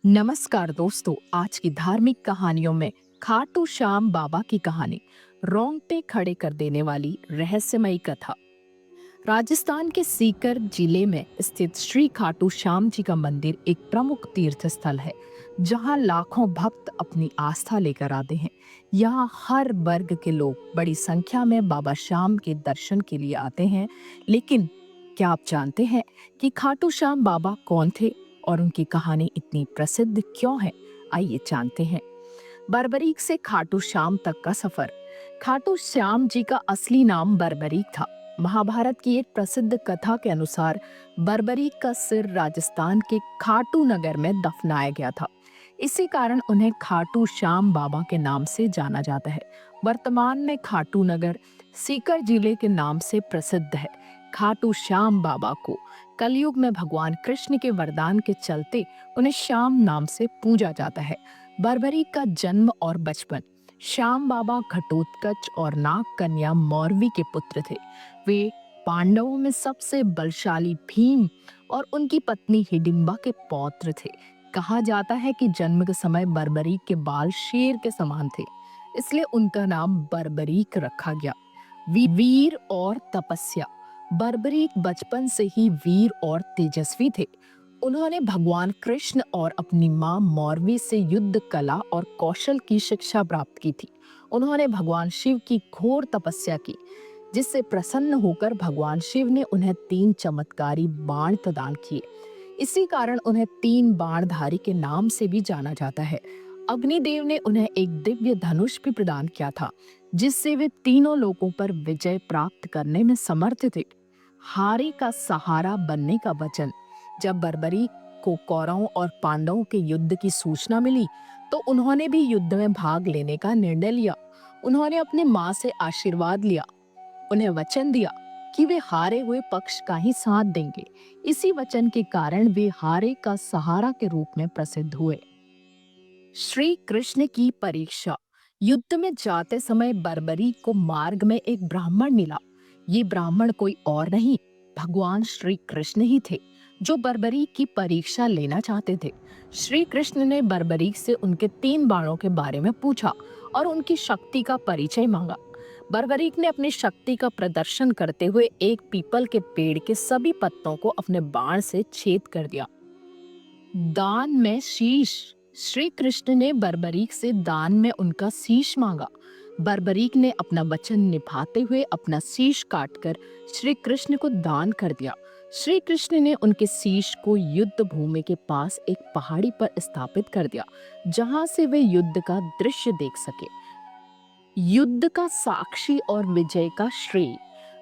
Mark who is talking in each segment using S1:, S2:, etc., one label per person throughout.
S1: नमस्कार दोस्तों, आज की धार्मिक कहानियों में खाटू श्याम बाबा की कहानी रोंगटे खड़े कर देने वाली रहस्यमयी कथा। राजस्थान के सीकर जिले में स्थित श्री खाटू श्याम जी का मंदिर एक प्रमुख तीर्थ स्थल है, जहां लाखों भक्त अपनी आस्था लेकर आते हैं। यहाँ हर वर्ग के लोग बड़ी संख्या में बाबा श्याम के दर्शन के लिए आते हैं। लेकिन क्या आप जानते हैं कि खाटू श्याम बाबा कौन थे और उनकी कहानी इतनी प्रसिद्ध क्यों है? आइए जानते हैं। बर्बरीक से खाटू श्याम तक का सफर। खाटू श्याम जी का असली नाम बर्बरीक था। महाभारत की एक प्रसिद्ध कथा के अनुसार बर्बरीक का सिर राजस्थान के खाटू नगर में दफनाया गया था। इसी कारण उन्हें खाटू श्याम बाबा के नाम से जाना जाता है। वर्तमान में खाटू नगर सीकर जिले के नाम से प्रसिद्ध है। खाटू श्याम बाबा को कलयुग में भगवान कृष्ण के वरदान के चलते उन्हें श्याम नाम से पूजा जाता है। बर्बरीक का जन्म और बचपन। श्याम बाबा घटोत्कच और नाग कन्या मौरवी के पुत्र थे। वे पांडवों में सबसे बलशाली भीम और उनकी पत्नी हिडिंबा के पौत्र थे। कहा जाता है कि जन्म के समय बर्बरीक के बाल शेर के समान थे, इसलिए उनका नाम बर्बरीक रखा गया। वीर और तपस्या। बर्बरीक बचपन से ही वीर और तेजस्वी थे। उन्होंने भगवान कृष्ण और अपनी मां मौरवी से युद्ध कला और कौशल की शिक्षा प्राप्त की थी। उन्होंने भगवान शिव की घोर तपस्या की, जिससे प्रसन्न होकर भगवान शिव ने उन्हें 3 चमत्कारी बाण प्रदान किए। इसी कारण उन्हें 3 बाणधारी के नाम से भी जाना जाता है। अग्निदेव ने उन्हें एक दिव्य धनुष भी प्रदान किया था, जिससे वे तीनों लोकों पर विजय प्राप्त करने में समर्थ थे। हारे का सहारा बनने का वचन। जब बर्बरीक को कौरवों और पांडवों के युद्ध की सूचना मिली, तो उन्होंने भी युद्ध में भाग लेने का निर्णय लिया। उन्होंने अपनी मां से आशीर्वाद लिया, उन्हें वचन दिया कि वे हारे हुए पक्ष का ही साथ देंगे। इसी वचन के कारण वे हारे का सहारा के रूप में प्रसिद्ध हुए। श्री कृष्ण की परीक्षा। युद्ध में जाते समय बर्बरीक को मार्ग में एक ब्राह्मण मिला। ये ब्राह्मण कोई और नहीं, भगवान श्री कृष्ण ही थे, जो बर्बरीक की परीक्षा लेना चाहते थे। श्री कृष्ण ने बर्बरीक से उनके 3 बाणों के बारे में पूछा और उनकी शक्ति का परिचय मांगा। बर्बरीक ने अपनी शक्ति का प्रदर्शन करते हुए एक पीपल के पेड़ के सभी पत्तों को अपने बाण से छेद कर दिया। दान में शीश। श्री कृष्ण ने बर्बरीक से दान में उनका शीश मांगा। बर्बरीक ने अपना वचन निभाते हुए अपना शीश काटकर श्री कृष्ण को दान कर दिया। श्री कृष्ण ने उनके शीश को युद्ध भूमि के पास एक पहाड़ी पर स्थापित कर दिया, जहां से वे युद्ध का दृश्य देख सके। युद्ध का साक्षी और विजय का श्रेय।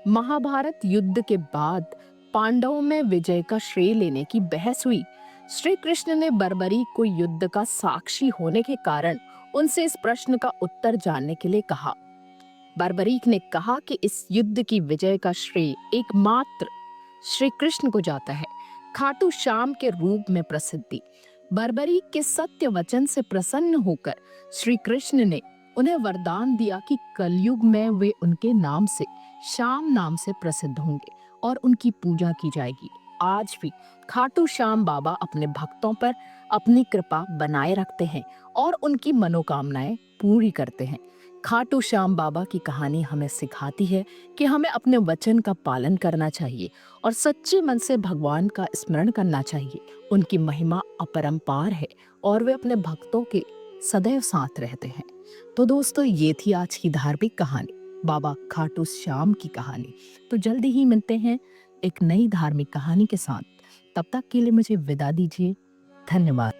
S1: महाभारत युद्ध के बाद पांडवों में विजय का श्रेय लेने की बहस हुई। श्री कृष्ण ने बर्बरीक को युद्ध का साक्षी होने के कारण उनसे इस प्रश्न का उत्तर जानने के लिए कहा। बर्बरीक ने कहा कि इस युद्ध की विजय का श्रेय एकमात्र श्री कृष्ण को जाता है। खाटू श्याम के रूप में प्रसिद्धि। बर्बरीक के सत्य वचन से प्रसन्न होकर श्री कृष्ण ने उन्हें वरदान दिया कि कलयुग में वे उनके नाम से, श्याम नाम से प्रसिद्ध होंगे और उनकी पूजा की जाएगी। आज भी खाटू श्याम बाबा अपने भक्तों पर अपनी कृपा बनाए रखते हैं और उनकी मनोकामनाएं पूरी करते हैं। खाटू श्याम बाबा की कहानी हमें सिखाती है कि हमें अपने वचन का पालन करना चाहिए और सच्चे मन से भगवान का स्मरण करना चाहिए। उनकी महिमा अपरंपार है और वे अपने भक्तों के सदैव साथ रहते हैं। तो दोस्तों, ये थी आज की धार्मिक कहानी, बाबा खाटू श्याम की कहानी। तो जल्दी ही मिलते हैं एक नई धार्मिक कहानी के साथ। तब तक के लिए मुझे विदा दीजिए। धन्यवाद।